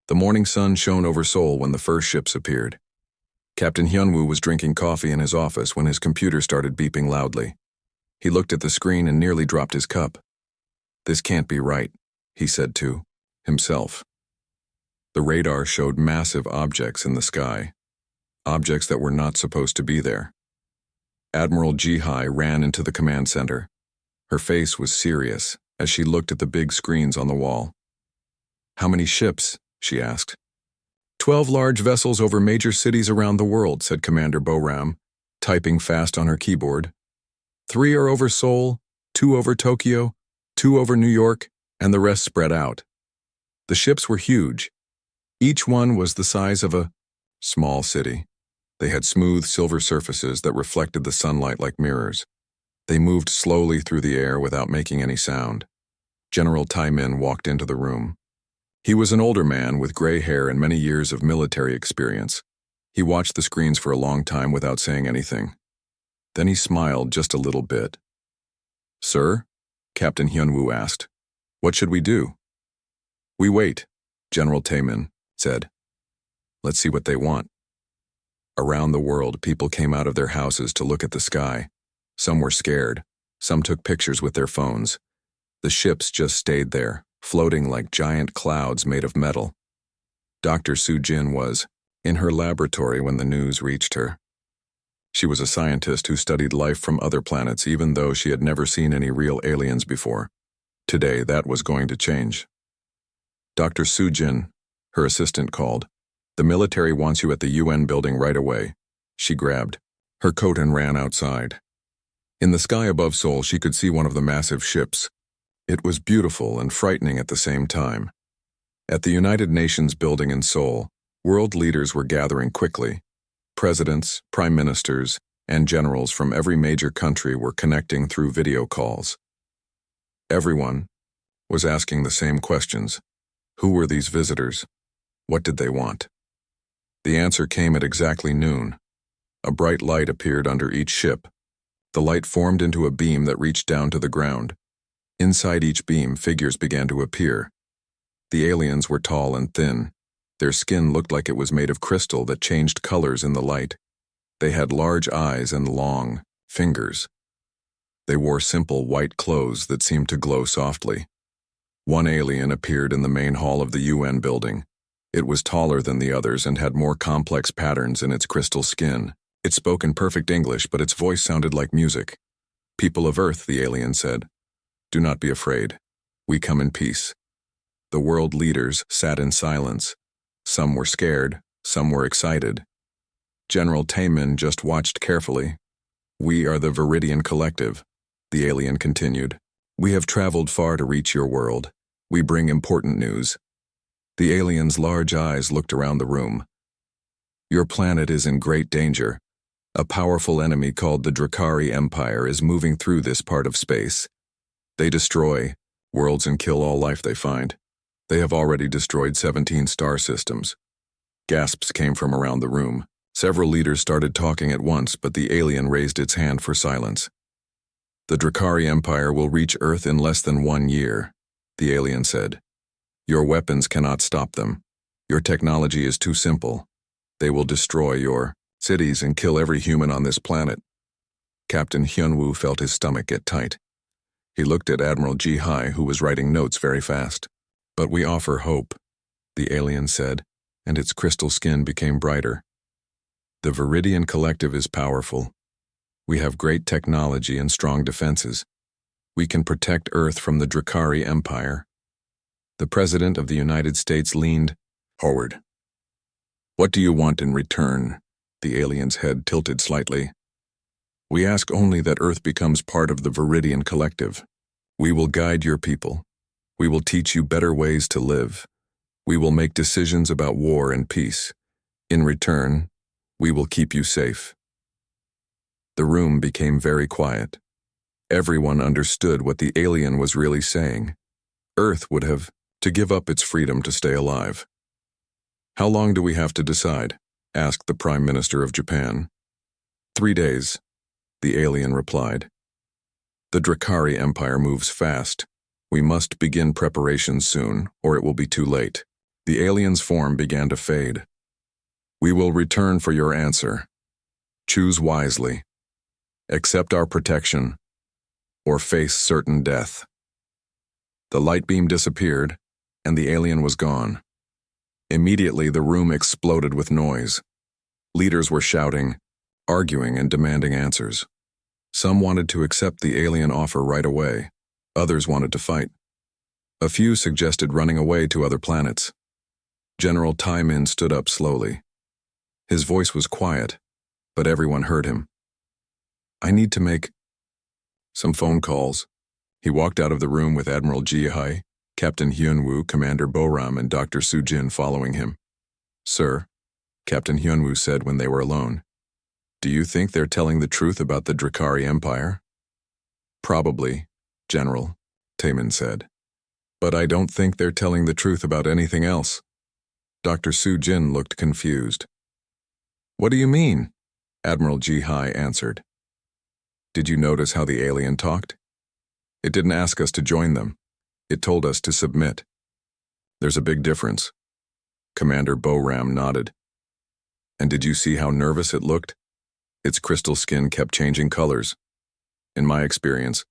The morning sun shone over Seoul when the first ships appeared. Captain Hyunwoo was drinking coffee in his office when his computer started beeping loudly. He looked at the screen and nearly dropped his cup. "This can't be right," he said to himself. The radar showed massive objects in the sky, objects that were not supposed to be there. Admiral Ji-hai ran into the command center. Her face was serious as she looked at the big screens on the wall. "How many ships?" she asked. 12 large vessels over major cities around the world," said Commander Boram, typing fast on her keyboard. 3 are over Seoul, 2 over Tokyo, 2 over New York, and the rest spread out. The ships were huge. Each one was the size of a small city. They had smooth silver surfaces that reflected the sunlight like mirrors. They moved slowly through the air without making any sound. General Tai-min walked into the room. He was an older man with gray hair and many years of military experience. He watched the screens for a long time without saying anything. Then he smiled just a little bit. "Sir?" Captain Hyunwoo asked. "What should we do?" "We wait," General Tai-min said. "Let's see what they want." Around the world, people came out of their houses to look at the sky. Some were scared. Some took pictures with their phones. The ships just stayed there, floating like giant clouds made of metal. Dr. Soo-jin was in her laboratory when the news reached her. She was a scientist who studied life from other planets even though she had never seen any real aliens before. Today, that was going to change. "Dr. Soo-jin," her assistant called. "The military wants you at the UN building right away." She grabbed her coat and ran outside. In the sky above Seoul, she could see one of the massive ships. It was beautiful and frightening at the same time. At the United Nations building in Seoul, world leaders were gathering quickly. Presidents, prime ministers, and generals from every major country were connecting through video calls. Everyone was asking the same questions. Who were these visitors? What did they want? The answer came at exactly noon. A bright light appeared under each ship. The light formed into a beam that reached down to the ground. Inside each beam, figures began to appear. The aliens were tall and thin. Their skin looked like it was made of crystal that changed colors in the light. They had large eyes and long fingers. They wore simple white clothes that seemed to glow softly. One alien appeared in the main hall of the UN building. It was taller than the others and had more complex patterns in its crystal skin. It spoke in perfect English, but its voice sounded like music. "People of Earth," the alien said, "do not be afraid. We come in peace." The world leaders sat in silence. Some were scared, some were excited. General Tai-min just watched carefully. "We are the Viridian Collective," the alien continued. "We have traveled far to reach your world. We bring important news." The alien's large eyes looked around the room. "Your planet is in great danger. A powerful enemy called the Drakari Empire is moving through this part of space. They destroy worlds and kill all life they find. They have already destroyed 17 star systems." Gasps came from around the room. Several leaders started talking at once, but the alien raised its hand for silence. "The Drakari Empire will reach Earth in less than 1 year," the alien said. "Your weapons cannot stop them. Your technology is too simple. They will destroy your cities and kill every human on this planet." Captain Hyunwoo felt his stomach get tight. He looked at Admiral Ji-hai, who was writing notes very fast. "But we offer hope," the alien said, and its crystal skin became brighter. "The Viridian Collective is powerful. We have great technology and strong defenses. We can protect Earth from the Drakari Empire." The President of the United States leaned forward. "What do you want in return?" The alien's head tilted slightly. "We ask only that Earth becomes part of the Viridian Collective. We will guide your people. We will teach you better ways to live. We will make decisions about war and peace. In return, we will keep you safe." The room became very quiet. Everyone understood what the alien was really saying. Earth would have to give up its freedom to stay alive. "How long do we have to decide?" asked the Prime Minister of Japan. 3 days, the alien replied. "The Drakari Empire moves fast. We must begin preparations soon, or it will be too late." The alien's form began to fade. "We will return for your answer. Choose wisely. Accept our protection, or face certain death." The light beam disappeared, and the alien was gone. Immediately, the room exploded with noise. Leaders were shouting, arguing, and demanding answers. Some wanted to accept the alien offer right away. Others wanted to fight. A few suggested running away to other planets. General Taimin stood up slowly. His voice was quiet, but everyone heard him. "I need to make some phone calls." He walked out of the room with Admiral Jihai, Captain Hyunwoo, Commander Boram, and Dr. Sujin following him. "Sir," Captain Hyunwoo said when they were alone, "do you think they're telling the truth about the Drakari Empire?" "Probably, General," Taimin said. "But I don't think they're telling the truth about anything else." Dr. Sujin looked confused. "What do you mean?" Admiral Jihai answered. "Did you notice how the alien talked? It didn't ask us to join them. It told us to submit. There's a big difference." Commander Boram nodded. "And did you see how nervous it looked? Its crystal skin kept changing colors. In my experience,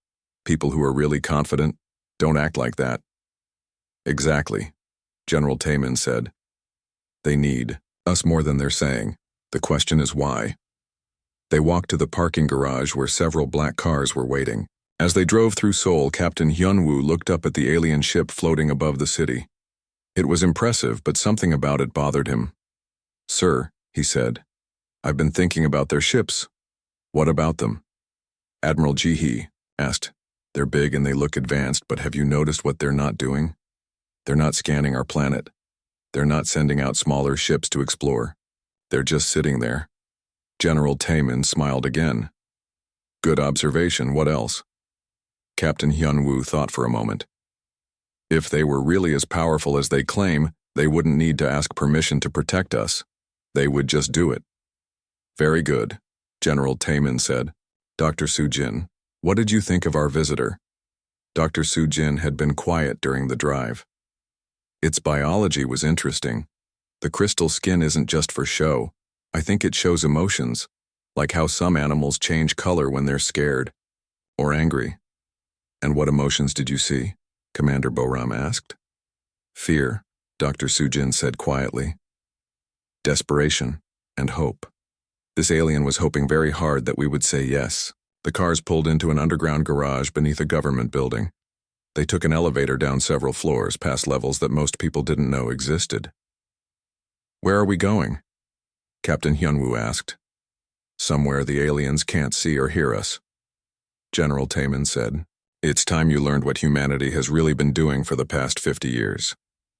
people who are really confident don't act like that." "Exactly," General Taimin said. "They need us more than they're saying. The question is why." They walked to the parking garage where several black cars were waiting. As they drove through Seoul, Captain Hyunwoo looked up at the alien ship floating above the city. It was impressive, but something about it bothered him. "Sir," he said, "I've been thinking about their ships." "What about them?" Admiral Jihi asked. "They're big and they look advanced, but have you noticed what they're not doing? They're not scanning our planet. They're not sending out smaller ships to explore. They're just sitting there." General Taimin smiled again. "Good observation. What else?" Captain Hyunwoo thought for a moment. "If they were really as powerful as they claim, they wouldn't need to ask permission to protect us. They would just do it." "Very good," General Taimin said. "Dr. Sujin, what did you think of our visitor?" Dr. Sujin had been quiet during the drive. "Its biology was interesting. The crystal skin isn't just for show. I think it shows emotions, like how some animals change color when they're scared or angry." "And what emotions did you see?" Commander Boram asked. "Fear," Dr. Sujin said quietly. "Desperation and hope. This alien was hoping very hard that we would say yes." The cars pulled into an underground garage beneath a government building. They took an elevator down several floors, past levels that most people didn't know existed. "Where are we going?" Captain Hyunwoo asked. "Somewhere the aliens can't see or hear us," General Taimin said. "It's time you learned what humanity has really been doing for the past 50 years.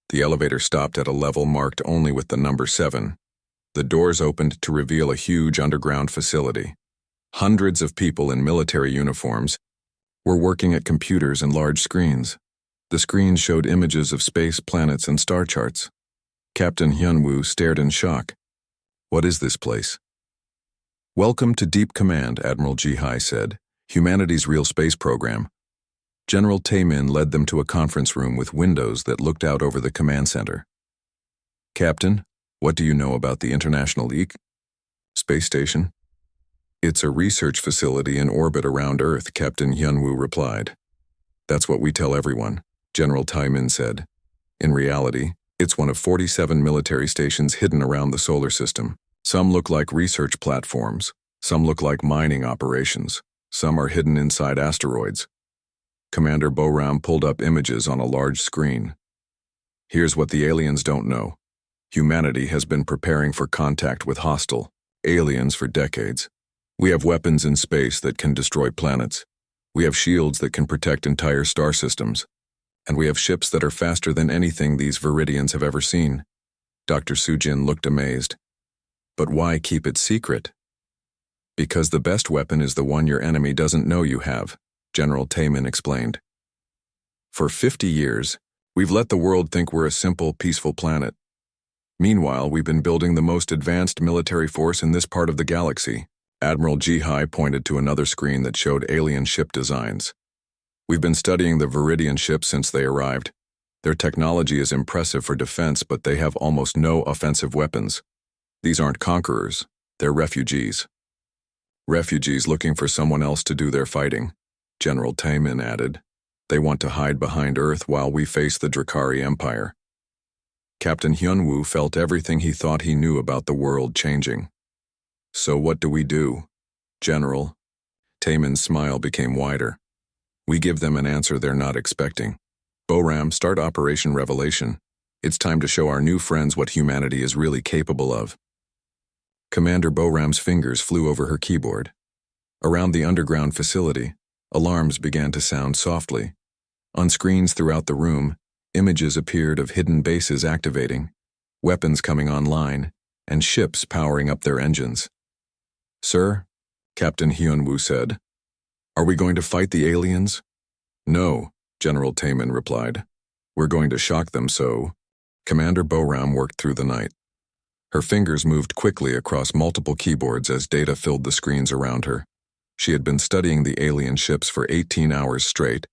The elevator stopped at a level marked only with the number 7. The doors opened to reveal a huge underground facility. Hundreds of people in military uniforms were working at computers and large screens. The screens showed images of space, planets, and star charts. Captain Hyunwoo stared in shock. "What is this place?" "Welcome to Deep Command," Admiral Jihai said. "Humanity's real space program." General Taimin led them to a conference room with windows that looked out over the command center. "Captain, what do you know about the International Space Station?" "It's a research facility in orbit around Earth," Captain Hyunwoo replied. "That's what we tell everyone," General Taimin said. "In reality, it's one of 47 military stations hidden around the solar system. Some look like research platforms, some look like mining operations, some are hidden inside asteroids." Commander Boram pulled up images on a large screen. "Here's what the aliens don't know. Humanity has been preparing for contact with hostile aliens for decades. We have weapons in space that can destroy planets. We have shields that can protect entire star systems. And we have ships that are faster than anything these Viridians have ever seen." Dr. Sujin looked amazed. "But why keep it secret?" "Because the best weapon is the one your enemy doesn't know you have," General Taimin explained. "For 50 years, we've let the world think we're a simple, peaceful planet. Meanwhile, we've been building the most advanced military force in this part of the galaxy." Admiral Jihai pointed to another screen that showed alien ship designs. "We've been studying the Viridian ships since they arrived. Their technology is impressive for defense, but they have almost no offensive weapons. These aren't conquerors, they're refugees. Refugees looking for someone else to do their fighting, General Taemin added. They want to hide behind Earth while we face the Drakari Empire. Captain Hyunwoo felt everything he thought he knew about the world changing. So what do we do, General? Taemin's smile became wider. We give them an answer they're not expecting. Boram, start Operation Revelation. It's time to show our new friends what humanity is really capable of. Commander Boram's fingers flew over her keyboard. Around the underground facility, alarms began to sound softly. On screens throughout the room, images appeared of hidden bases activating, weapons coming online, and ships powering up their engines. Sir, Captain Hyunwoo said, are we going to fight the aliens? No, General Taemin replied. We're going to shock them so. Commander Boram worked through the night. Her fingers moved quickly across multiple keyboards as data filled the screens around her. She had been studying the alien ships for 18 hours straight,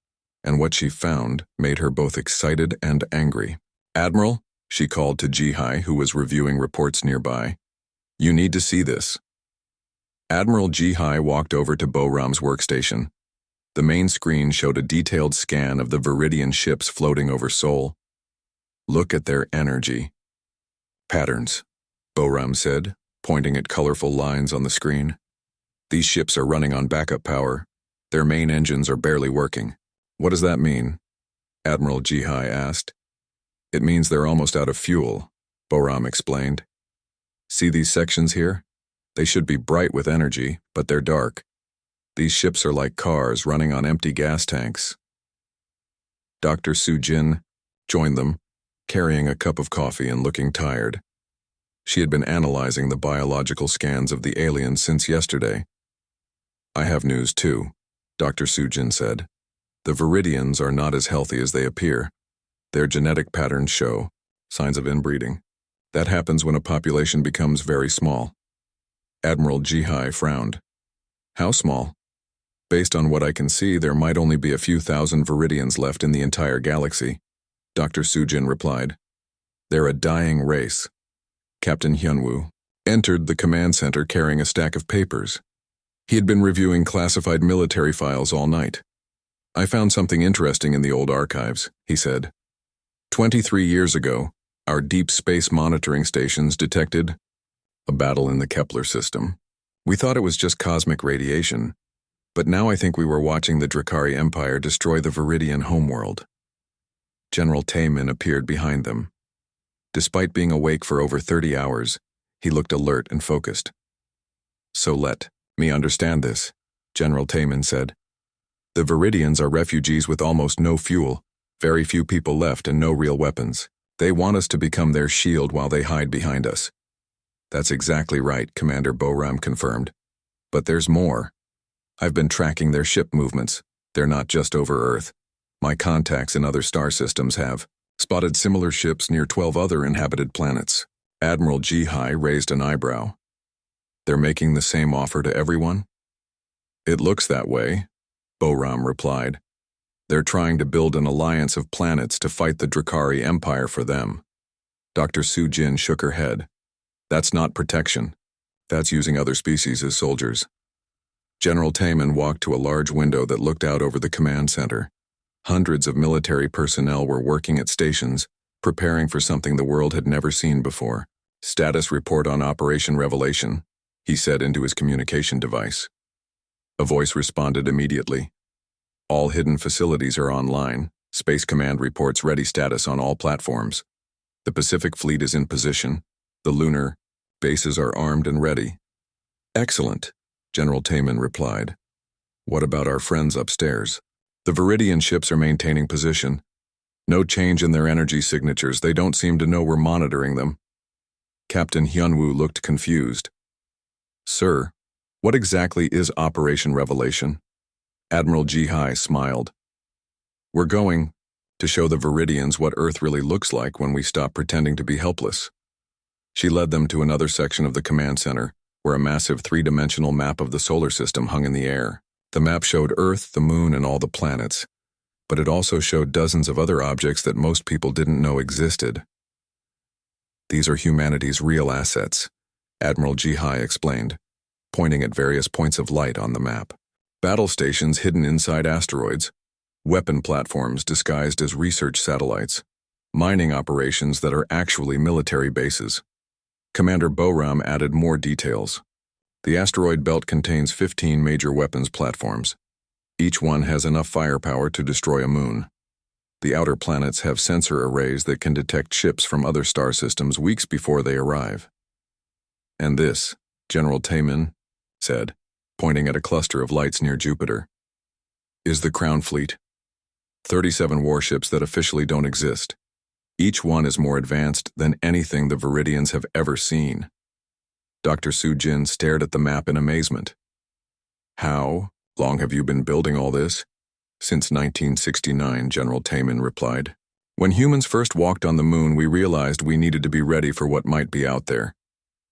and what she found made her both excited and angry. Admiral, she called to Jihai, who was reviewing reports nearby. You need to see this. Admiral Jihai walked over to Boram's workstation. The main screen showed a detailed scan of the Viridian ships floating over Seoul. Look at their energy. Patterns, Boram said, pointing at colorful lines on the screen. These ships are running on backup power. Their main engines are barely working. What does that mean? Admiral Jihai asked. It means they're almost out of fuel, Boram explained. See these sections here? They should be bright with energy, but they're dark. These ships are like cars running on empty gas tanks. Dr. Soo-jin joined them, carrying a cup of coffee and looking tired. She had been analyzing the biological scans of the aliens since yesterday. I have news too, Dr. Soo-jin said. The Viridians are not as healthy as they appear. Their genetic patterns show signs of inbreeding. That happens when a population becomes very small. Admiral Jihai frowned. How small? Based on what I can see, there might only be a few thousand Viridians left in the entire galaxy, Dr. Soo-jin replied. They're a dying race. Captain Hyunwoo entered the command center carrying a stack of papers. He had been reviewing classified military files all night. I found something interesting in the old archives, he said. 23 years ago, our deep space monitoring stations detected a battle in the Kepler system. We thought it was just cosmic radiation, but now I think we were watching the Drakari Empire destroy the Viridian homeworld. General Taemin appeared behind them. Despite being awake for over 30 hours, he looked alert and focused. So let me understand this, General Taemin said. The Viridians are refugees with almost no fuel, very few people left and no real weapons. They want us to become their shield while they hide behind us. That's exactly right, Commander Boram confirmed. But there's more. I've been tracking their ship movements. They're not just over Earth. My contacts in other star systems have spotted similar ships near 12 other inhabited planets. Admiral Jihai raised an eyebrow. They're making the same offer to everyone? It looks that way, Boram replied. They're trying to build an alliance of planets to fight the Drakari Empire for them. Dr. Soo-jin shook her head. That's not protection. That's using other species as soldiers. General Taemin walked to a large window that looked out over the command center. Hundreds of military personnel were working at stations, preparing for something the world had never seen before. Status report on Operation Revelation, he said into his communication device. A voice responded immediately. All hidden facilities are online. Space Command reports ready status on all platforms. The Pacific Fleet is in position. The lunar bases are armed and ready. Excellent, General Taemin replied. What about our friends upstairs? The Viridian ships are maintaining position. No change in their energy signatures. They don't seem to know we're monitoring them. Captain Hyunwoo looked confused. Sir, what exactly is Operation Revelation? Admiral Jihai smiled. We're going to show the Viridians what Earth really looks like when we stop pretending to be helpless. She led them to another section of the command center, where a massive three-dimensional map of the solar system hung in the air. The map showed Earth, the moon, and all the planets. but it also showed dozens of other objects that most people didn't know existed. These are humanity's real assets, Admiral Jihai explained, pointing at various points of light on the map. Battle stations hidden inside asteroids, weapon platforms disguised as research satellites, mining operations that are actually military bases. Commander Boram added more details. The asteroid belt contains 15 major weapons platforms. Each one has enough firepower to destroy a moon. The outer planets have sensor arrays that can detect ships from other star systems weeks before they arrive. And this, General Taemin said, pointing at a cluster of lights near Jupiter, is the Crown Fleet. 37 warships that officially don't exist. Each one is more advanced than anything the Viridians have ever seen. Dr. Sujin stared at the map in amazement. How long have you been building all this? Since 1969, General Taemin replied. When humans first walked on the moon, we realized we needed to be ready for what might be out there.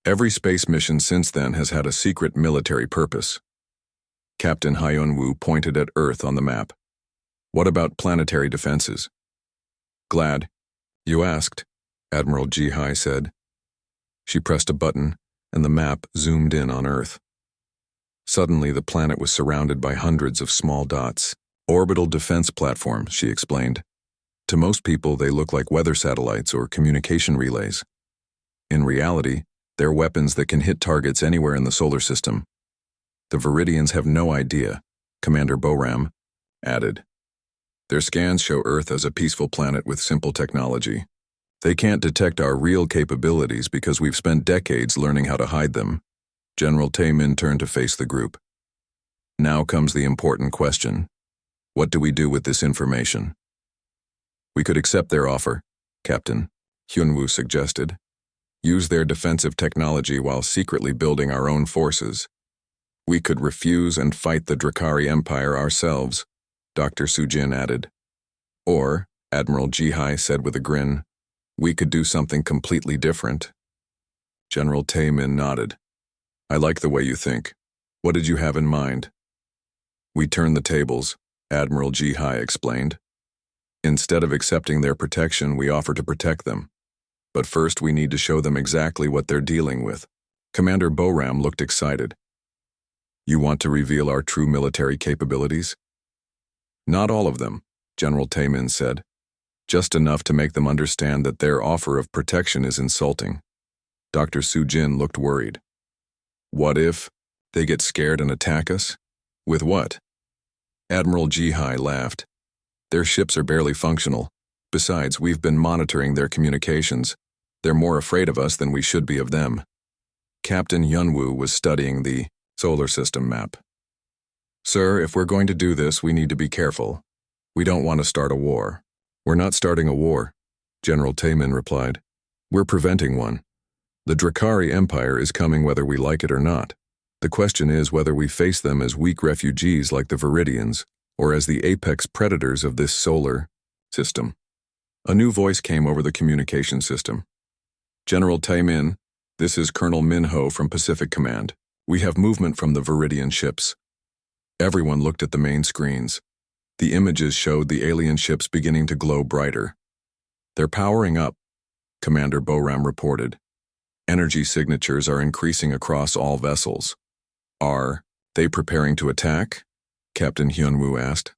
Every space mission since then has had a secret military purpose. Captain Hyun-woo pointed at Earth on the map. What about planetary defenses? Glad you asked, Admiral Jihai said. She pressed a button, and the map zoomed in on Earth. Suddenly, the planet was surrounded by hundreds of small dots. Orbital defense platforms, she explained. To most people, they look like weather satellites or communication relays. In reality, they're weapons that can hit targets anywhere in the solar system. The Viridians have no idea, Commander Boram added. Their scans show Earth as a peaceful planet with simple technology. They can't detect our real capabilities because we've spent decades learning how to hide them. General Taemin turned to face the group. Now comes the important question. What do we do with this information? We could accept their offer, Captain Hyun-woo suggested. Use their defensive technology while secretly building our own forces. We could refuse and fight the Drakari Empire ourselves, Dr. Sujin added. Or, Admiral Jihai said with a grin, we could do something completely different. General Taemin nodded. I like the way you think. What did you have in mind? We turn the tables, Admiral Jihai explained. Instead of accepting their protection, we offer to protect them. But first we need to show them exactly what they're dealing with. Commander Boram looked excited. You want to reveal our true military capabilities? Not all of them, General Taemin said. Just enough to make them understand that their offer of protection is insulting. Dr. Sujin looked worried. What if they get scared and attack us? With what? Admiral Jihai laughed. Their ships are barely functional. Besides, we've been monitoring their communications. They're more afraid of us than we should be of them. Captain Hyun-woo was studying the solar system map. Sir, if we're going to do this, we need to be careful. We don't want to start a war. We're not starting a war, General Taemin replied. We're preventing one. The Drakari Empire is coming whether we like it or not. The question is whether we face them as weak refugees like the Viridians, or as the apex predators of this solar system. A new voice came over the communication system. General Taemin, this is Colonel Minho from Pacific Command. We have movement from the Viridian ships. Everyone looked at the main screens. The images showed the alien ships beginning to glow brighter. They're powering up, Commander Boram reported. Energy signatures are increasing across all vessels. Are they preparing to attack? Captain Hyun-woo asked.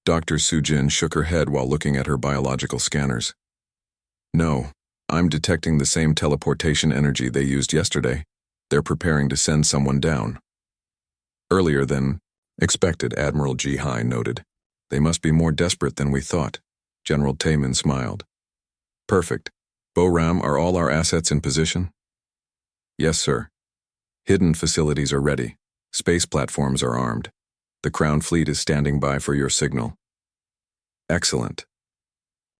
Dr. Sujin shook her head while looking at her biological scanners. No, I'm detecting the same teleportation energy they used yesterday. They're preparing to send someone down. Earlier than expected, Admiral Jihai noted. They must be more desperate than we thought. General Taemin smiled. Perfect. Boram, are all our assets in position? Yes, sir. Hidden facilities are ready. Space platforms are armed. The Crown Fleet is standing by for your signal. Excellent.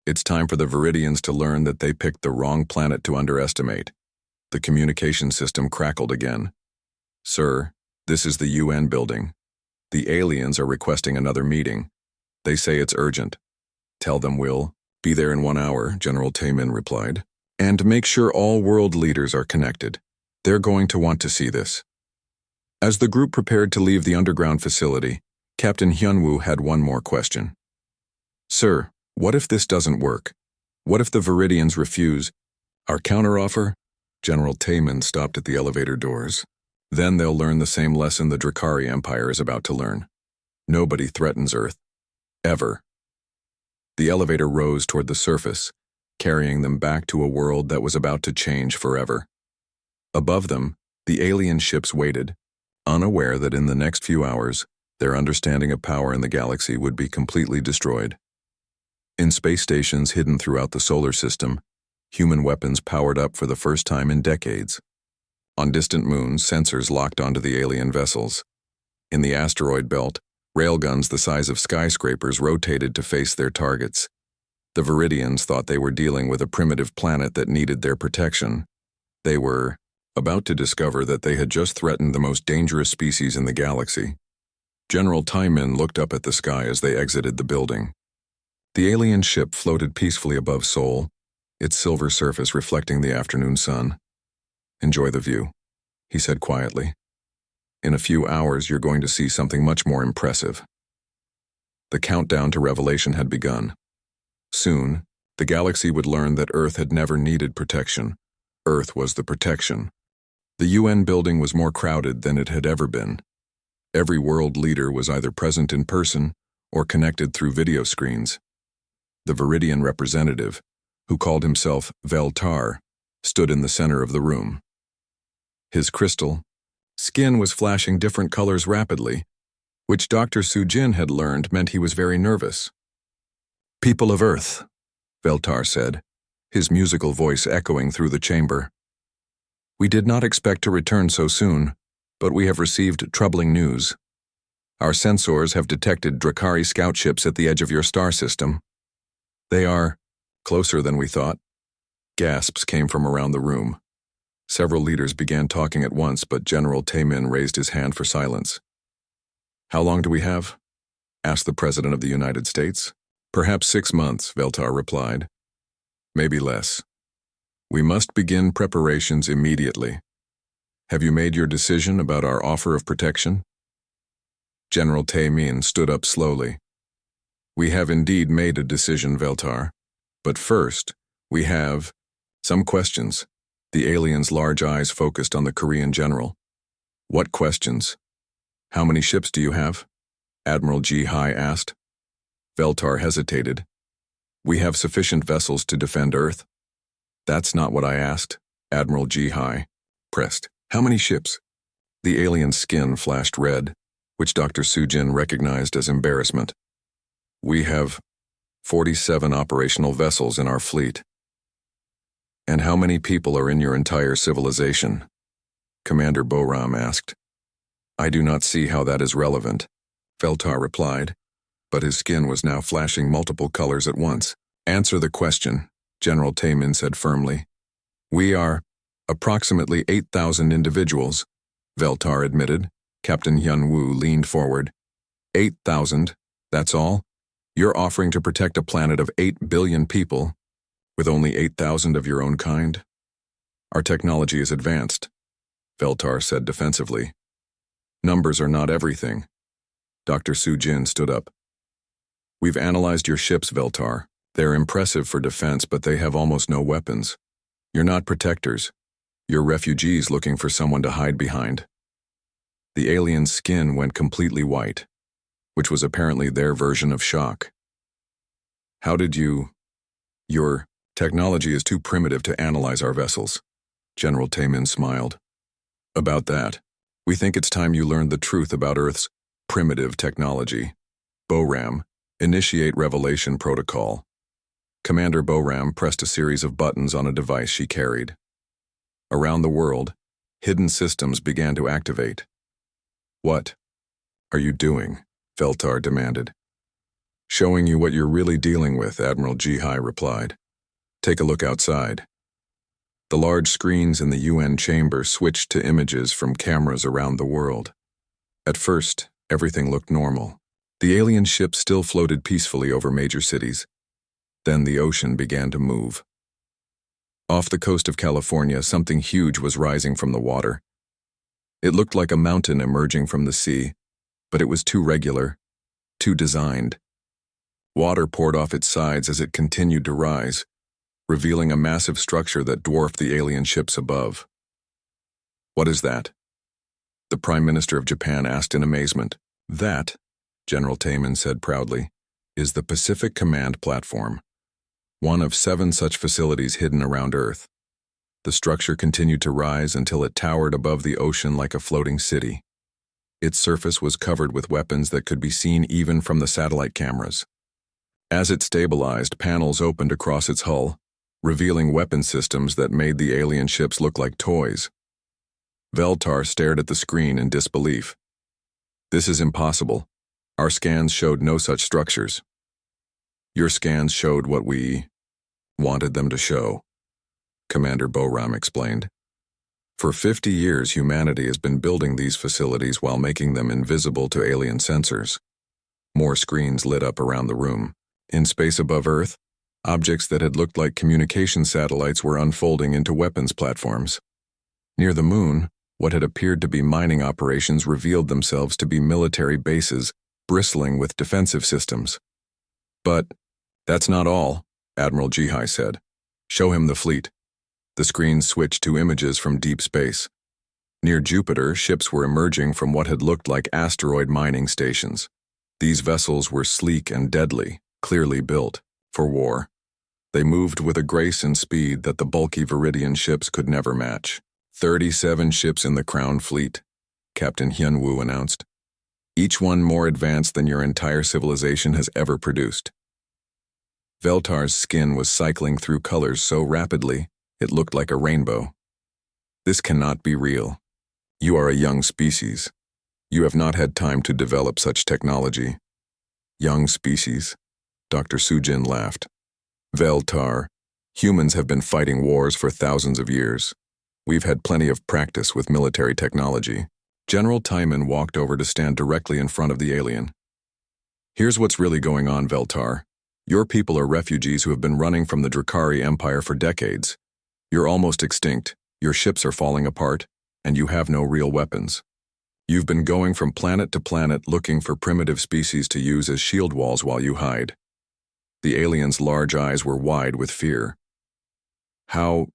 It's time for the Viridians to learn that they picked the wrong planet to underestimate. The communication system crackled again. Sir, this is the UN building. The aliens are requesting another meeting. They say it's urgent. Tell them we'll be there in 1 hour, General Taemin replied. And make sure all world leaders are connected. They're going to want to see this. As the group prepared to leave the underground facility, Captain Hyun-woo had one more question. Sir, what if this doesn't work? What if the Viridians refuse our counteroffer? General Taman stopped at the elevator doors. Then they'll learn the same lesson the Drakari Empire is about to learn. Nobody threatens Earth. Ever. The elevator rose toward the surface, carrying them back to a world that was about to change forever. Above them, the alien ships waited, unaware that in the next few hours, their understanding of power in the galaxy would be completely destroyed. In space stations hidden throughout the solar system, human weapons powered up for the first time in decades. On distant moons, sensors locked onto the alien vessels. In the asteroid belt, railguns the size of skyscrapers rotated to face their targets. The Viridians thought they were dealing with a primitive planet that needed their protection. They were about to discover that they had just threatened the most dangerous species in the galaxy. General Taimin looked up at the sky as they exited the building. The alien ship floated peacefully above Seoul, its silver surface reflecting the afternoon sun. "Enjoy the view," he said quietly. "In a few hours, you're going to see something much more impressive." The countdown to revelation had begun. Soon, the galaxy would learn that Earth had never needed protection. Earth was the protection. The UN building was more crowded than it had ever been. Every world leader was either present in person or connected through video screens. The Viridian representative, who called himself Veltar, stood in the center of the room. His crystal skin was flashing different colors rapidly, which Dr. Sujin had learned meant he was very nervous. "People of Earth," Veltar said, his musical voice echoing through the chamber. "We did not expect to return so soon, but we have received troubling news. Our sensors have detected Drakari scout ships at the edge of your star system. They are closer than we thought." Gasps came from around the room. Several leaders began talking at once, but General Tamin raised his hand for silence. "How long do we have?" asked the President of the United States. "Perhaps 6 months," Veltar replied. "Maybe less. We must begin preparations immediately. Have you made your decision about our offer of protection?" General Tamin stood up slowly. "We have indeed made a decision, Veltar. But first, we have some questions." The alien's large eyes focused on the Korean general. "What questions?" "How many ships do you have?" Admiral Ji Hai asked. Veltar hesitated. "We have sufficient vessels to defend Earth." "That's not what I asked," Admiral Ji Hai pressed. "How many ships?" The alien's skin flashed red, which Dr. Sujin recognized as embarrassment. "We have 47 operational vessels in our fleet." "And how many people are in your entire civilization?" Commander Boram asked. "I do not see how that is relevant," Veltar replied, but his skin was now flashing multiple colors at once. "Answer the question," General Tamin said firmly. "We are approximately 8,000 individuals," Veltar admitted. Captain Hyun-woo leaned forward. 8,000, that's all? You're offering to protect a planet of 8 billion people, with only 8,000 of your own kind? "Our technology is advanced," Veltar said defensively. "Numbers are not everything." Dr. Sujin stood up. "We've analyzed your ships, Veltar. They're impressive for defense, but they have almost no weapons. You're not protectors. You're refugees looking for someone to hide behind." The alien's skin went completely white, which was apparently their version of shock. "How did you... Your technology is too primitive to analyze our vessels," General Tamin smiled. "About that, we think it's time you learned the truth about Earth's primitive technology. Boram, initiate revelation protocol." Commander Boram pressed a series of buttons on a device she carried. Around the world, hidden systems began to activate. "What are you doing?" Veltar demanded. "Showing you what you're really dealing with," Admiral Ji Hai replied. "Take a look outside." The large screens in the UN chamber switched to images from cameras around the world. At first, everything looked normal. The alien ship still floated peacefully over major cities. Then the ocean began to move. Off the coast of California, something huge was rising from the water. It looked like a mountain emerging from the sea, but it was too regular, too designed. Water poured off its sides as it continued to rise, revealing a massive structure that dwarfed the alien ships above. "What is that?" the Prime Minister of Japan asked in amazement. "That," General Taman said proudly, "is the Pacific Command Platform, one of 7 such facilities hidden around Earth." The structure continued to rise until it towered above the ocean like a floating city. Its surface was covered with weapons that could be seen even from the satellite cameras. As it stabilized, panels opened across its hull, revealing weapon systems that made the alien ships look like toys. Veltar stared at the screen in disbelief. "This is impossible. Our scans showed no such structures." "Your scans showed what we wanted them to show," Commander Boram explained. "For 50 years, humanity has been building these facilities while making them invisible to alien sensors." More screens lit up around the room. In space above Earth, objects that had looked like communication satellites were unfolding into weapons platforms. Near the moon, what had appeared to be mining operations revealed themselves to be military bases bristling with defensive systems. "But that's not all," Admiral Jihai said. "Show him the fleet." The screen switched to images from deep space. Near Jupiter, ships were emerging from what had looked like asteroid mining stations. These vessels were sleek and deadly, clearly built for war. They moved with a grace and speed that the bulky Viridian ships could never match. 37 ships in the Crown Fleet, Captain Hyunwoo announced. Each one more advanced than your entire civilization has ever produced. Veltar's skin was cycling through colors so rapidly, it looked like a rainbow. "This cannot be real. You are a young species. You have not had time to develop such technology." "Young species?" Dr. Sujin laughed. "Veltar, humans have been fighting wars for thousands of years. We've had plenty of practice with military technology." General Timon walked over to stand directly in front of the alien. "Here's what's really going on, Veltar. Your people are refugees who have been running from the Drakari Empire for decades. You're almost extinct, your ships are falling apart, and you have no real weapons. You've been going from planet to planet looking for primitive species to use as shield walls while you hide." The alien's large eyes were wide with fear. How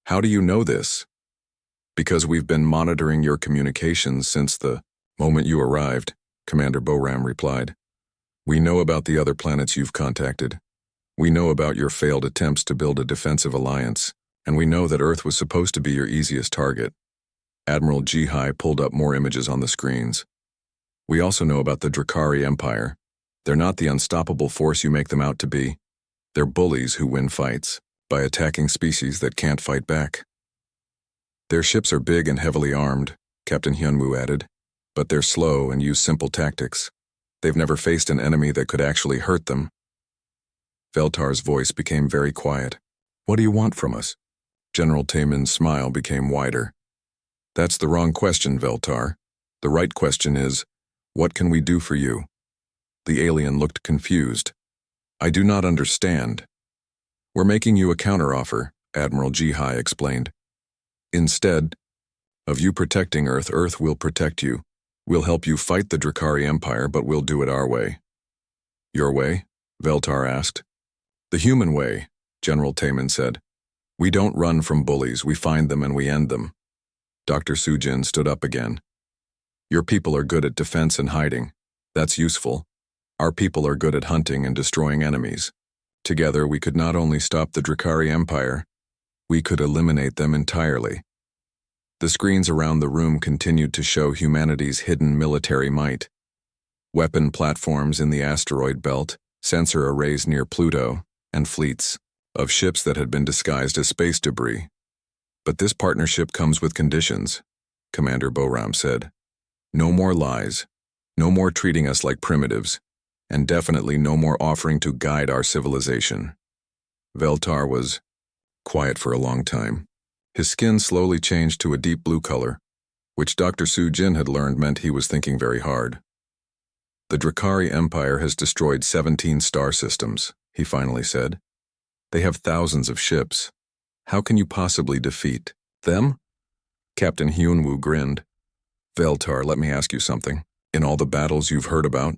do you know this?" "Because we've been monitoring your communications since the moment you arrived," Commander Boram replied. "We know about the other planets you've contacted. We know about your failed attempts to build a defensive alliance, and we know that Earth was supposed to be your easiest target." Admiral Jihai pulled up more images on the screens. "We also know about the Drakari Empire. They're not the unstoppable force you make them out to be. They're bullies who win fights by attacking species that can't fight back." "Their ships are big and heavily armed," Captain Hyunwoo added, "but they're slow and use simple tactics. They've never faced an enemy that could actually hurt them." Veltar's voice became very quiet. "What do you want from us?" General Taman's smile became wider. "That's the wrong question, Veltar. The right question is, what can we do for you?" The alien looked confused. "I do not understand." "We're making you a counteroffer," Admiral Jihai explained. "Instead of you protecting Earth, Earth will protect you. We'll help you fight the Drakari Empire, but we'll do it our way." "Your way?" Veltar asked. "The human way," General Taman said. "We don't run from bullies, we find them and we end them." Dr. Sujin stood up again. "Your people are good at defense and hiding. That's useful. Our people are good at hunting and destroying enemies. Together, we could not only stop the Drakari Empire, we could eliminate them entirely." The screens around the room continued to show humanity's hidden military might. Weapon platforms in the asteroid belt, sensor arrays near Pluto, and fleets of ships that had been disguised as space debris. "But this partnership comes with conditions," Commander Boram said. "No more lies, no more treating us like primitives, and definitely no more offering to guide our civilization." Veltar was quiet for a long time. His skin slowly changed to a deep blue color, which Dr. Sujin had learned meant he was thinking very hard. "The Drakari Empire has destroyed 17 star systems," he finally said. "They have thousands of ships. How can you possibly defeat them?" Captain Hyunwoo grinned. "Veltar, let me ask you something. In all the battles you've heard about,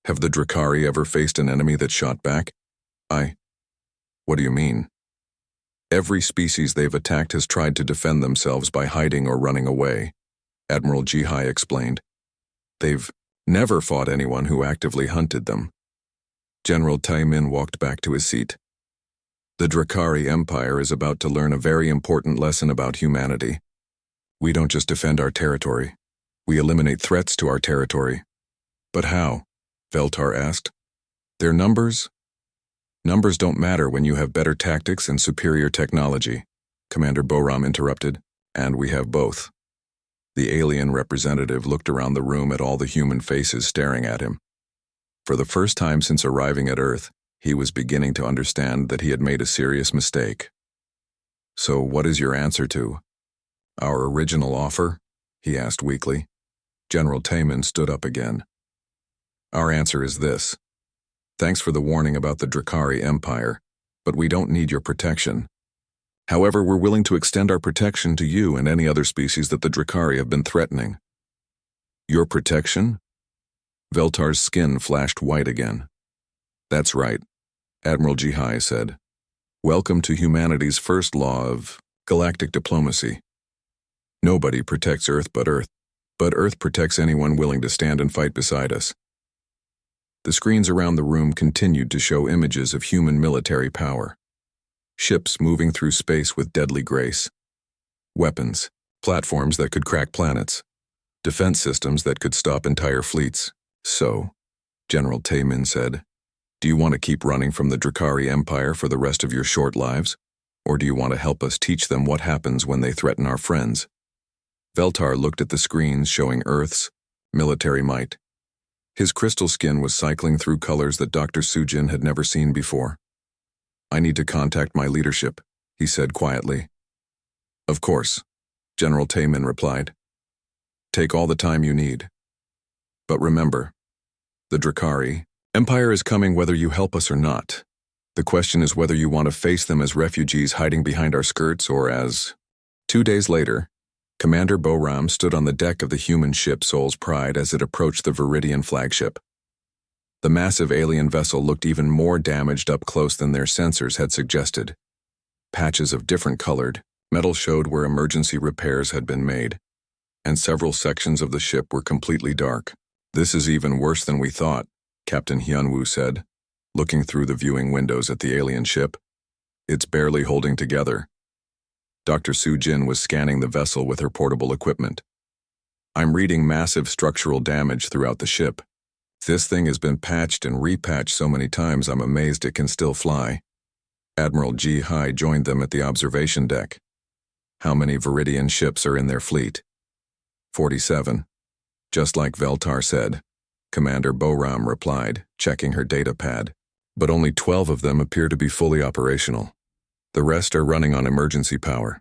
Have the Drakari ever faced an enemy that shot back? What do you mean? Every species they've attacked has tried to defend themselves by hiding or running away, Admiral Jihai explained. They've never fought anyone who actively hunted them. General Taimin walked back to his seat. The Drakari Empire is about to learn a very important lesson about humanity. We don't just defend our territory. We eliminate threats to our territory. But how? Veltar asked. Their numbers? Numbers don't matter when you have better tactics and superior technology, Commander Boram interrupted, and we have both. The alien representative looked around the room at all the human faces staring at him. For the first time since arriving at Earth, he was beginning to understand that he had made a serious mistake. So what is your answer to our original offer? He asked weakly. General Taimin stood up again. Our answer is this. Thanks for the warning about the Drakari Empire, but we don't need your protection. However, we're willing to extend our protection to you and any other species that the Drakari have been threatening. Your protection? Veltar's skin flashed white again. That's right, Admiral Jihai said. Welcome to humanity's first law of galactic diplomacy. Nobody protects Earth, but Earth protects anyone willing to stand and fight beside us. The screens around the room continued to show images of human military power. Ships moving through space with deadly grace. Weapons, platforms that could crack planets. Defense systems that could stop entire fleets. So, General Taimin said, do you want to keep running from the Drakari Empire for the rest of your short lives? Or do you want to help us teach them what happens when they threaten our friends? Veltar looked at the screens showing Earth's military might. His crystal skin was cycling through colors that Dr. Sujin had never seen before. I need to contact my leadership, he said quietly. Of course, General Taimin replied. Take all the time you need. But remember, the Drakari Empire is coming whether you help us or not. The question is whether you want to face them as refugees hiding behind our skirts or as... 2 days later, Commander Boram stood on the deck of the human ship Soul's Pride as it approached the Viridian flagship. The massive alien vessel looked even more damaged up close than their sensors had suggested. Patches of different colored metal showed where emergency repairs had been made, and several sections of the ship were completely dark. This is even worse than we thought, Captain Hyunwoo said, looking through the viewing windows at the alien ship. It's barely holding together. Dr. Sujin was scanning the vessel with her portable equipment. I'm reading massive structural damage throughout the ship. This thing has been patched and repatched so many times I'm amazed it can still fly. Admiral Jihai joined them at the observation deck. How many Viridian ships are in their fleet? 47. Just like Veltar said, Commander Boram replied, checking her data pad. But only 12 of them appear to be fully operational. The rest are running on emergency power.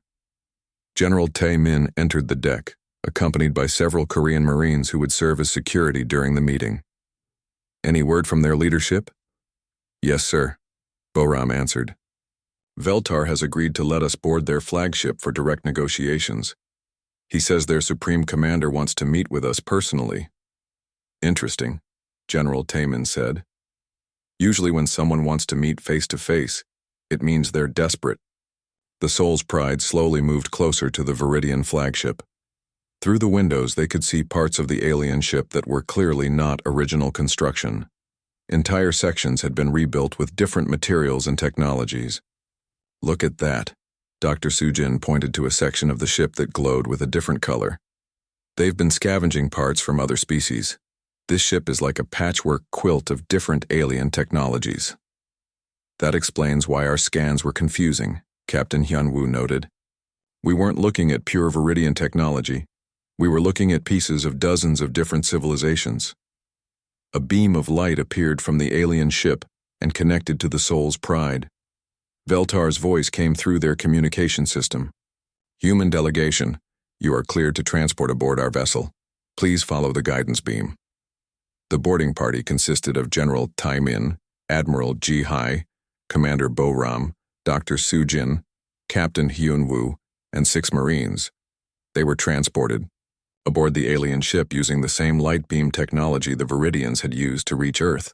General Tae-min entered the deck, accompanied by several Korean Marines who would serve as security during the meeting. Any word from their leadership? Yes, sir, Boram answered. Veltar has agreed to let us board their flagship for direct negotiations. He says their Supreme Commander wants to meet with us personally. Interesting, General Tae-min said. Usually when someone wants to meet face-to-face, it means they're desperate. The Soul's Pride slowly moved closer to the Viridian flagship. Through the windows they could see parts of the alien ship that were clearly not original construction. Entire sections had been rebuilt with different materials and technologies. Look at that. Dr. Sujin pointed to a section of the ship that glowed with a different color. They've been scavenging parts from other species. This ship is like a patchwork quilt of different alien technologies. That explains why our scans were confusing, Captain Hyunwoo noted. We weren't looking at pure Viridian technology. We were looking at pieces of dozens of different civilizations. A beam of light appeared from the alien ship and connected to the Soul's Pride. Veltar's voice came through their communication system. Human delegation, you are cleared to transport aboard our vessel. Please follow the guidance beam. The boarding party consisted of General Tae-min, Admiral Jihai, Commander Boram, Dr. Sujin, Captain Hyunwoo, and 6 Marines. They were transported. aboard the alien ship using the same light beam technology the Viridians had used to reach Earth.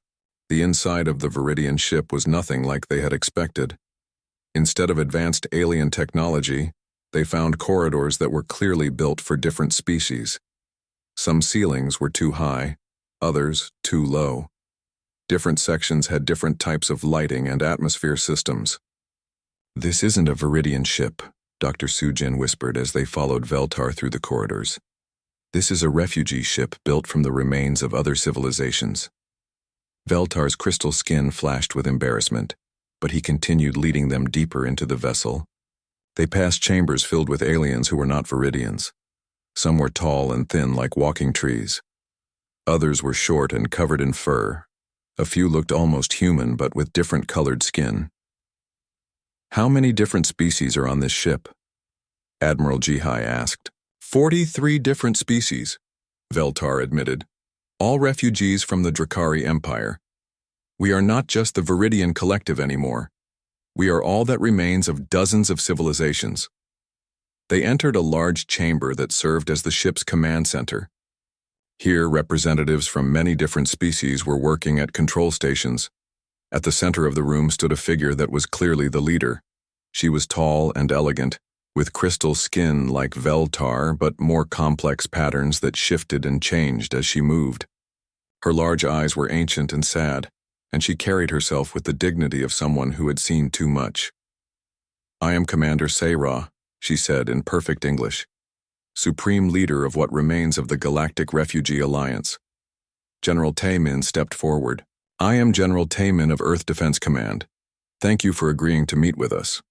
The inside of the Viridian ship was nothing like they had expected. Instead of advanced alien technology, they found corridors that were clearly built for different species. Some ceilings were too high, others too low. Different sections had different types of lighting and atmosphere systems. "This isn't a Viridian ship," Dr. Sujin whispered as they followed Veltar through the corridors. "This is a refugee ship built from the remains of other civilizations." Veltar's crystal skin flashed with embarrassment, but he continued leading them deeper into the vessel. They passed chambers filled with aliens who were not Viridians. Some were tall and thin like walking trees. Others were short and covered in fur. A few looked almost human but with different colored skin. "How many different species are on this ship?" Admiral Jihai asked. 43 different species," Veltar admitted. "All refugees from the Drakari Empire. We are not just the Viridian Collective anymore. We are all that remains of dozens of civilizations." They entered a large chamber that served as the ship's command center. Here, representatives from many different species were working at control stations. At the center of the room stood a figure that was clearly the leader. She was tall and elegant, with crystal skin like Veltar but more complex patterns that shifted and changed as she moved. Her large eyes were ancient and sad, and she carried herself with the dignity of someone who had seen too much. "I am Commander Sayra," she said in perfect English, "supreme leader of what remains of the Galactic Refugee Alliance." General Taemin stepped forward. "I am General Taemin of Earth Defense Command. Thank you for agreeing to meet with us."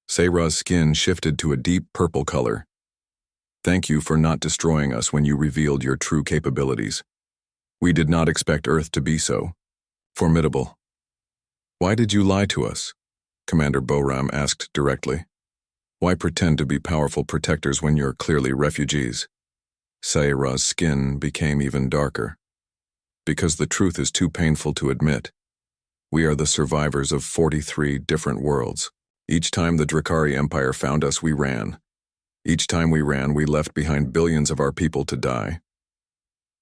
Sayra's skin shifted to a deep purple color. "Thank you for not destroying us when you revealed your true capabilities. We did not expect Earth to be so formidable." "Why did you lie to us?" Commander Boram asked directly. "Why pretend to be powerful protectors when you're clearly refugees?" Sayra's skin became even darker. "Because the truth is too painful to admit. We are the survivors of 43 different worlds. Each time the Drakari Empire found us, we ran. Each time we ran, we left behind billions of our people to die."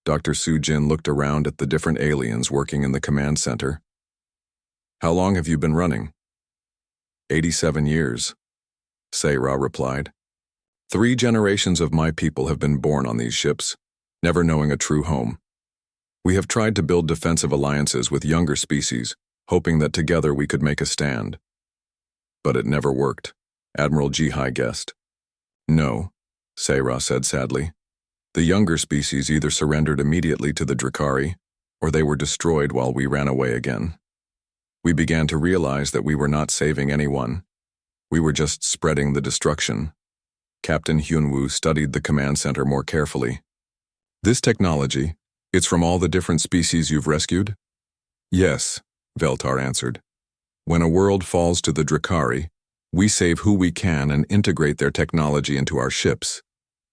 Dr. Sujin looked around at the different aliens working in the command center. "How long have you been running?" 87 years, Sayra replied. 3 generations of my people have been born on these ships, never knowing a true home. We have tried to build defensive alliances with younger species, hoping that together we could make a stand. But it never worked, Admiral Jihai guessed. "No," Sayra said sadly. "The younger species either surrendered immediately to the Drakari, or they were destroyed while we ran away again. We began to realize that we were not saving anyone. We were just spreading the destruction." Captain Hyunwoo studied the command center more carefully. "This technology, it's from all the different species you've rescued?" "Yes," Veltar answered. "When a world falls to the Drakari, we save who we can and integrate their technology into our ships.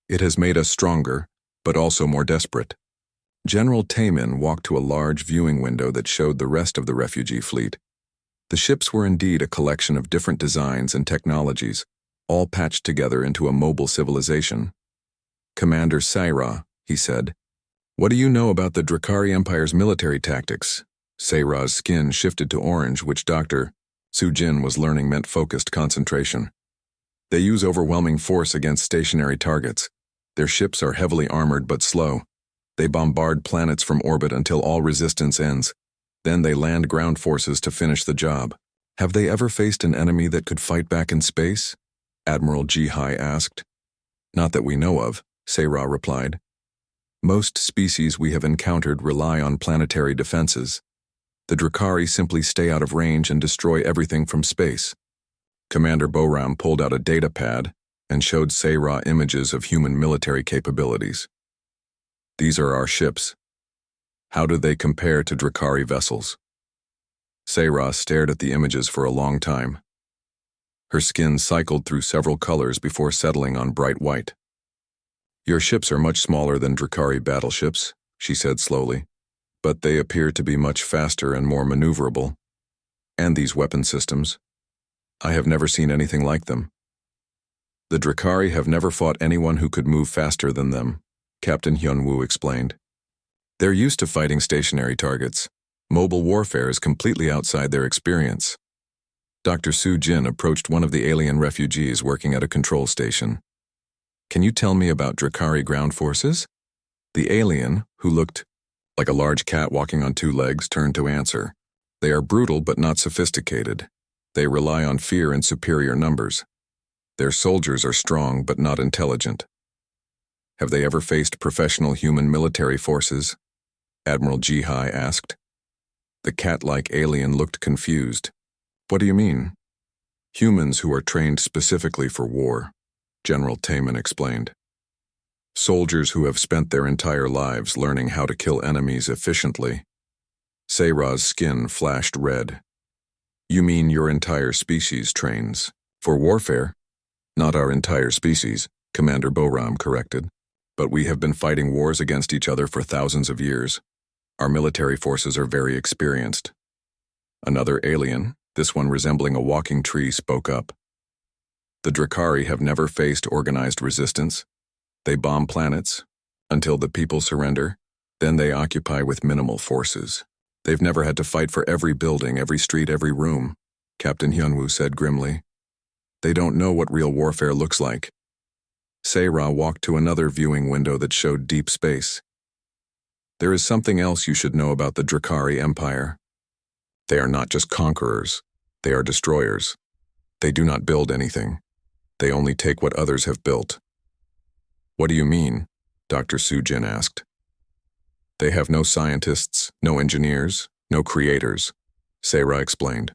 It has made us stronger, but also more desperate." General Taemin walked to a large viewing window that showed the rest of the refugee fleet. The ships were indeed a collection of different designs and technologies, all patched together into a mobile civilization. "Commander Sayra," he said, "what do you know about the Drakari Empire's military tactics?" Sayra's skin shifted to orange, which Dr. Sujin was learning meant focused concentration. "They use overwhelming force against stationary targets. Their ships are heavily armored but slow. They bombard planets from orbit until all resistance ends. Then they land ground forces to finish the job." "Have they ever faced an enemy that could fight back in space?" Admiral Jihai asked. "Not that we know of," Sayra replied. "Most species we have encountered rely on planetary defenses. The Drakari simply stay out of range and destroy everything from space." Commander Boram pulled out a data pad and showed Sayra images of human military capabilities. "These are our ships. How do they compare to Drakari vessels?" Sayra stared at the images for a long time. Her skin cycled through several colors before settling on bright white. "Your ships are much smaller than Drakari battleships," she said slowly, "but they appear to be much faster and more maneuverable. And these weapon systems, I have never seen anything like them. The Drakari have never fought anyone who could move faster than them," Captain Hyunwoo explained. They're used to fighting stationary targets. Mobile warfare is completely outside their experience. Dr. Soo Jin approached one of the alien refugees working at a control station. Can you tell me about Drakari ground forces? The alien, who looked like a large cat walking on two legs, turned to answer. They are brutal but not sophisticated. They rely on fear and superior numbers. Their soldiers are strong but not intelligent. Have they ever faced professional human military forces? Admiral Jihai asked. The cat-like alien looked confused. What do you mean? Humans who are trained specifically for war, General Taemin explained. Soldiers who have spent their entire lives learning how to kill enemies efficiently. Seira's skin flashed red. You mean your entire species trains for warfare? Not our entire species, Commander Boram corrected. But we have been fighting wars against each other for thousands of years. Our military forces are very experienced. Another alien, this one resembling a walking tree, spoke up. The Drakari have never faced organized resistance. They bomb planets until the people surrender, then they occupy with minimal forces. They've never had to fight for every building, every street, every room, Captain Hyunwoo said grimly. They don't know what real warfare looks like. Seira walked to another viewing window that showed deep space. There is something else you should know about the Drakari Empire. They are not just conquerors, they are destroyers. They do not build anything. They only take what others have built. What do you mean? Dr. Soo Jin asked. They have no scientists, no engineers, no creators, Seira explained.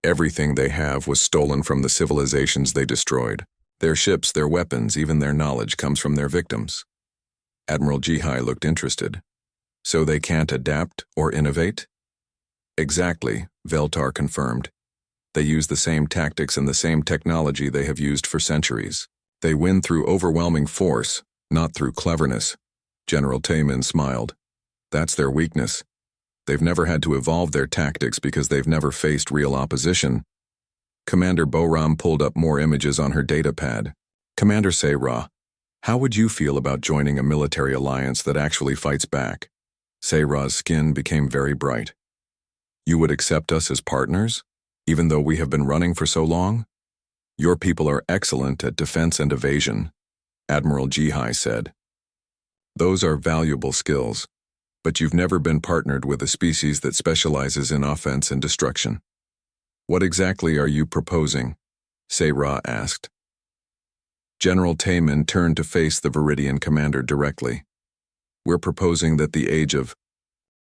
Everything they have was stolen from the civilizations they destroyed. Their ships, their weapons, even their knowledge comes from their victims. Admiral Jihai looked interested. So they can't adapt or innovate? Exactly, Veltar confirmed. They use the same tactics and the same technology they have used for centuries. They win through overwhelming force, not through cleverness. General Taemin smiled. That's their weakness. They've never had to evolve their tactics because they've never faced real opposition. Commander Boram pulled up more images on her datapad. Commander Seira, how would you feel about joining a military alliance that actually fights back? Seira's skin became very bright. You would accept us as partners, even though we have been running for so long? Your people are excellent at defense and evasion, Admiral Jihai said. Those are valuable skills, but you've never been partnered with a species that specializes in offense and destruction. What exactly are you proposing? Seira asked. General Taemin turned to face the Viridian commander directly. We're proposing that the age of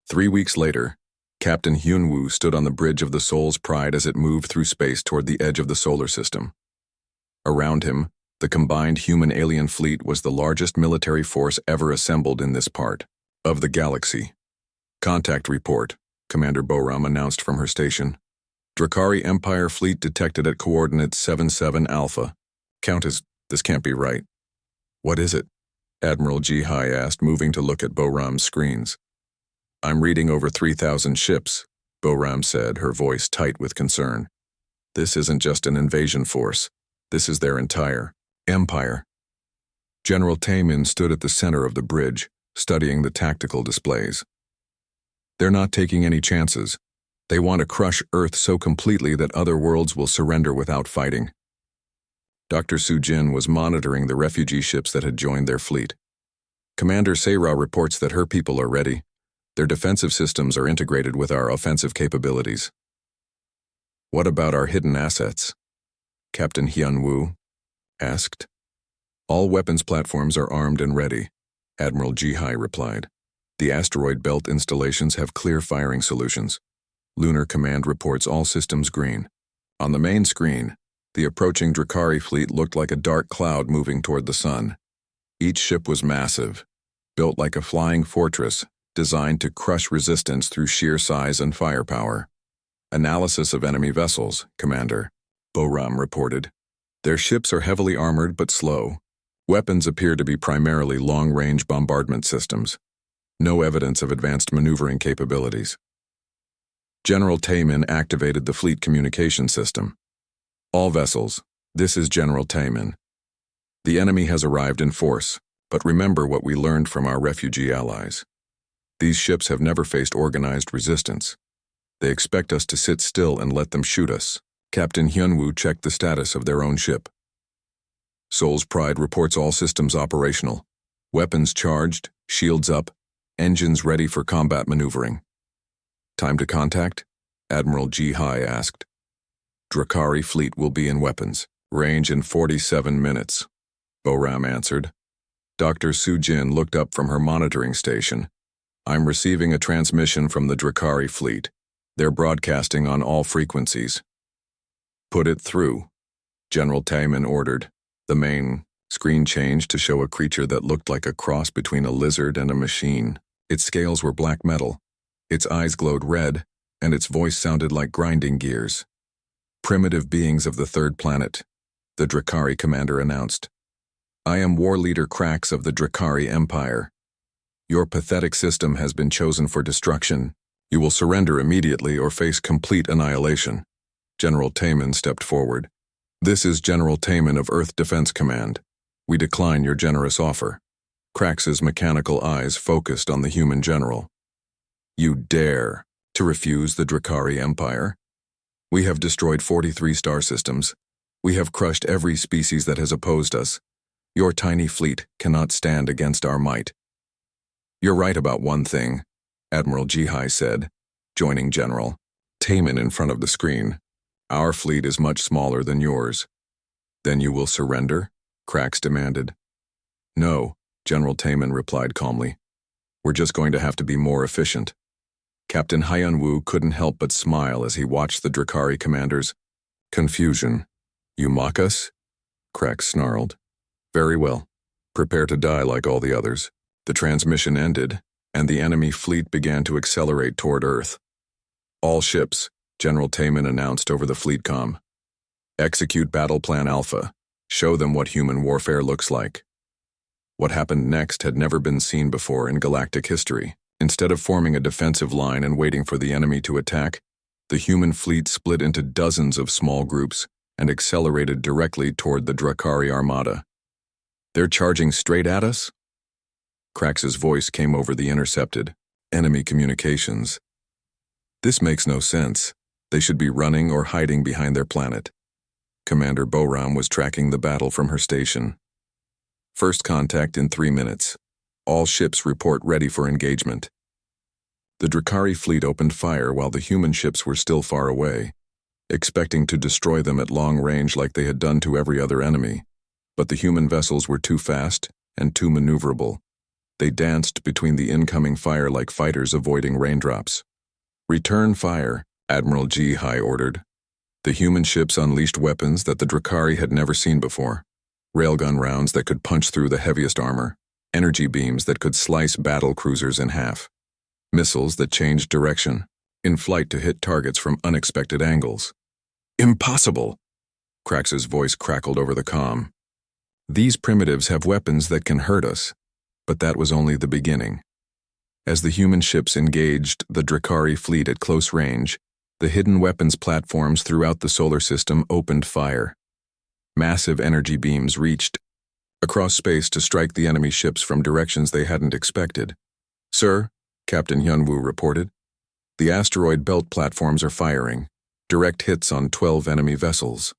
3 weeks later, Captain Hyunwoo stood on the bridge of the Soul's Pride as it moved through space toward the edge of the solar system. Around him, the combined human-alien fleet was the largest military force ever assembled in this part of the galaxy. Contact report, Commander Boram announced from her station. Drakari Empire fleet detected at coordinates 77 Alpha. Countess, this can't be right. What is it? Admiral Jihai asked, moving to look at Boram's screens. I'm reading over 3,000 ships, Boram said, her voice tight with concern. This isn't just an invasion force. This is their entire empire. General Taemin stood at the center of the bridge, studying the tactical displays. They're not taking any chances. They want to crush Earth so completely that other worlds will surrender without fighting. Dr. Soo Jin was monitoring the refugee ships that had joined their fleet. Commander Seira reports that her people are ready. Their defensive systems are integrated with our offensive capabilities. What about our hidden assets? Captain Hyunwoo asked. All weapons platforms are armed and ready, Admiral Jihai replied. The asteroid belt installations have clear firing solutions. Lunar Command reports all systems green. On the main screen, the approaching Drakari fleet looked like a dark cloud moving toward the sun. Each ship was massive, built like a flying fortress, designed to crush resistance through sheer size and firepower. Analysis of enemy vessels, Commander, Boram reported. Their ships are heavily armored but slow. Weapons appear to be primarily long-range bombardment systems. No evidence of advanced maneuvering capabilities. General Taemin activated the fleet communication system. All vessels, this is General Taemin. The enemy has arrived in force. But remember what we learned from our refugee allies. These ships have never faced organized resistance. They expect us to sit still and let them shoot us. Captain Hyunwoo checked the status of their own ship. Seoul's Pride reports all systems operational. Weapons charged, shields up, engines ready for combat maneuvering. Time to contact? Admiral Ji Hai asked. Drakari fleet will be in weapons. Range in 47 minutes. Boram answered. Dr. Soo-jin looked up from her monitoring station. I'm receiving a transmission from the Drakari fleet. They're broadcasting on all frequencies. Put it through, General Taemin ordered. The main screen changed to show a creature that looked like a cross between a lizard and a machine. Its scales were black metal. Its eyes glowed red, and its voice sounded like grinding gears. Primitive beings of the third planet, the Drakari commander announced. I am war leader Krax of the Drakari Empire. Your pathetic system has been chosen for destruction. You will surrender immediately or face complete annihilation. General Taemin stepped forward. This is General Taemin of Earth Defense Command. We decline your generous offer. Krax's mechanical eyes focused on the human general. You dare to refuse the Drakari Empire? We have destroyed 43 star systems. We have crushed every species that has opposed us. Your tiny fleet cannot stand against our might. You're right about one thing, Admiral Ji Hai said, joining General Taemin in front of the screen. Our fleet is much smaller than yours. Then you will surrender? Krax demanded. No, General Taemin replied calmly. We're just going to have to be more efficient. Captain Hyunwoo couldn't help but smile as he watched the Drakari commander's confusion. You mock us? Krax snarled. Very well. Prepare to die like all the others. The transmission ended, and the enemy fleet began to accelerate toward Earth. All ships, General Taemin announced over the fleet comm. Execute Battle Plan Alpha. Show them what human warfare looks like. What happened next had never been seen before in galactic history. Instead of forming a defensive line and waiting for the enemy to attack, the human fleet split into dozens of small groups and accelerated directly toward the Drakari Armada. They're charging straight at us? Krax's voice came over the intercepted enemy communications. This makes no sense. They should be running or hiding behind their planet. Commander Boram was tracking the battle from her station. First contact in 3 minutes. All ships report ready for engagement. The Drakari fleet opened fire while the human ships were still far away, expecting to destroy them at long range like they had done to every other enemy. But the human vessels were too fast and too maneuverable. They danced between the incoming fire like fighters avoiding raindrops. Return fire, Admiral Ji Hai ordered. The human ships unleashed weapons that the Drakari had never seen before. Railgun rounds that could punch through the heaviest armor. Energy beams that could slice battle cruisers in half. Missiles that changed direction, in flight to hit targets from unexpected angles. Impossible! Krax's voice crackled over the comm. These primitives have weapons that can hurt us, but that was only the beginning. As the human ships engaged the Drakari fleet at close range, the hidden weapons platforms throughout the solar system opened fire. Massive energy beams reached across space to strike the enemy ships from directions they hadn't expected. Sir, Captain Hyunwoo reported, the asteroid belt platforms are firing. Direct hits on 12 enemy vessels.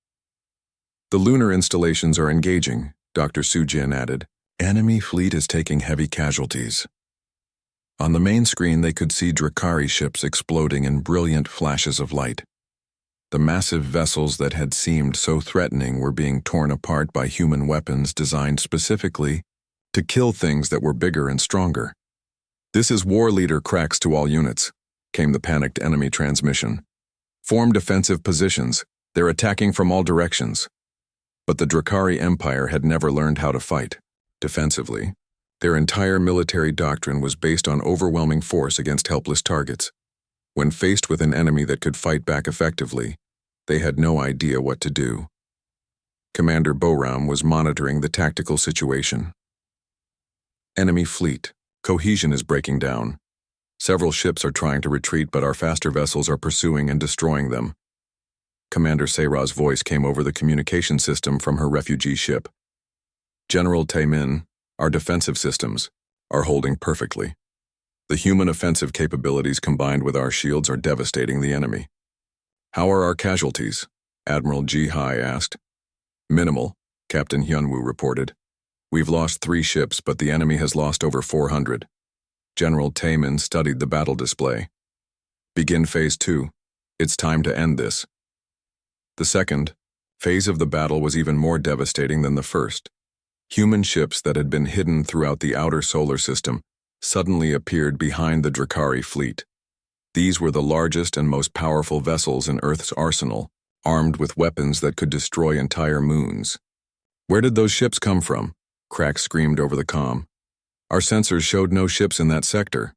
The lunar installations are engaging, Dr. Soo-jin added. Enemy fleet is taking heavy casualties. On the main screen they could see Drakari ships exploding in brilliant flashes of light. The massive vessels that had seemed so threatening were being torn apart by human weapons designed specifically to kill things that were bigger and stronger. This is War Leader Krax to all units, came the panicked enemy transmission. Form defensive positions. They're attacking from all directions. But the Drakari Empire had never learned how to fight defensively. Their entire military doctrine was based on overwhelming force against helpless targets. When faced with an enemy that could fight back effectively, they had no idea what to do. Commander Boram was monitoring the tactical situation. Enemy fleet. Cohesion is breaking down. Several ships are trying to retreat, but our faster vessels are pursuing and destroying them. Commander Seira's voice came over the communication system from her refugee ship. General Taemin, Our defensive systems are holding perfectly. The human offensive capabilities combined with our shields are devastating the enemy. How are our casualties? Admiral Ji Hai asked. Minimal, Captain Hyunwoo reported. We've lost 3 ships, but the enemy has lost over 400. General Taemin studied the battle display. Begin Phase 2. It's time to end this. The second phase of the battle was even more devastating than the first. Human ships that had been hidden throughout the outer solar system suddenly appeared behind the Drakari fleet. These were the largest and most powerful vessels in Earth's arsenal, armed with weapons that could destroy entire moons. Where did those ships come from? Crack screamed over the comm. Our sensors showed no ships in that sector.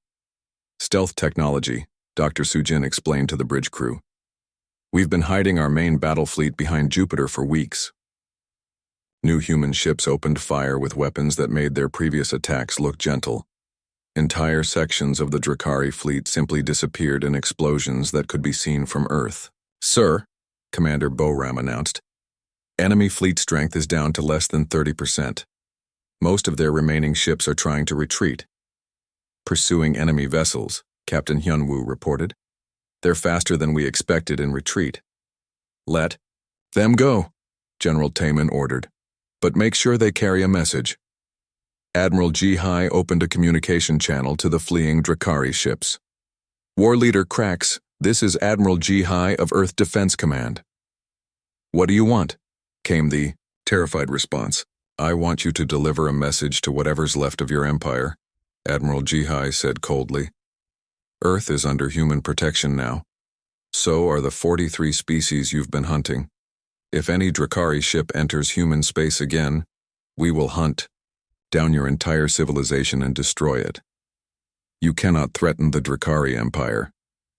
Stealth technology, Dr. Sujin explained to the bridge crew. We've been hiding our main battle fleet behind Jupiter for weeks. New human ships opened fire with weapons that made their previous attacks look gentle. Entire sections of the Drakari fleet simply disappeared in explosions that could be seen from Earth. Sir, Commander Boram announced, enemy fleet strength is down to less than 30%. Most of their remaining ships are trying to retreat. Pursuing enemy vessels, Captain Hyunwoo reported. They're faster than we expected in retreat. Let them go, General Taemin ordered. But make sure they carry a message. Admiral Ji Hai opened a communication channel to the fleeing Drakari ships. War Leader Krax, this is Admiral Ji Hai of Earth Defense Command. What do you want? Came the terrified response. I want you to deliver a message to whatever's left of your empire, Admiral Ji Hai said coldly. Earth is under human protection now. So are the 43 species you've been hunting. If any Drakari ship enters human space again, we will hunt down your entire civilization and destroy it. You cannot threaten the Drakari Empire,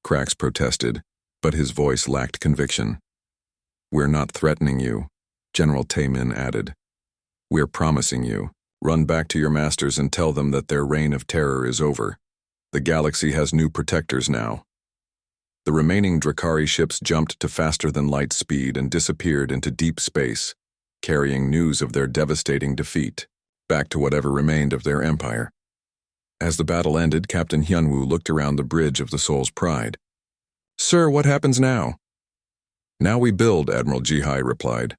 Krax protested, but his voice lacked conviction. We're not threatening you, General Taemin added. We're promising you. Run back to your masters and tell them that their reign of terror is over. The galaxy has new protectors now. The remaining Drakari ships jumped to faster-than-light speed and disappeared into deep space, carrying news of their devastating defeat, back to whatever remained of their empire. As the battle ended, Captain Hyunwoo looked around the bridge of the Soul's Pride. Sir, what happens now? Now we build, Admiral Ji Hai replied.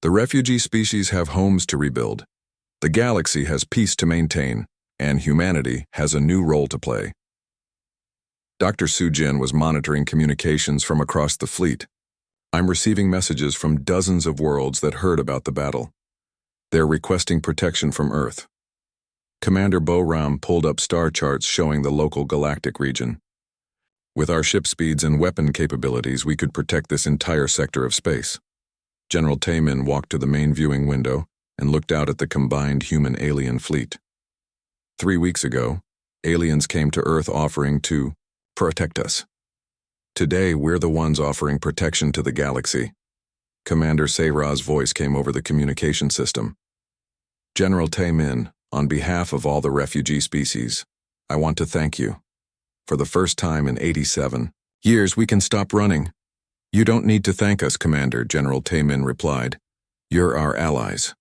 The refugee species have homes to rebuild. The galaxy has peace to maintain, and humanity has a new role to play. Dr. Sujin was monitoring communications from across the fleet. I'm receiving messages from dozens of worlds that heard about the battle. They're requesting protection from Earth. Commander Boram pulled up star charts showing the local galactic region. With our ship speeds and weapon capabilities, we could protect this entire sector of space. General Taemin walked to the main viewing window and looked out at the combined human-alien fleet. 3 weeks ago, aliens came to Earth offering to protect us. Today, we're the ones offering protection to the galaxy. Commander Seira's voice came over the communication system. General Taemin, on behalf of all the refugee species, I want to thank you. For the first time in 87 years, we can stop running. You don't need to thank us, Commander, General Taemin replied. You're our allies.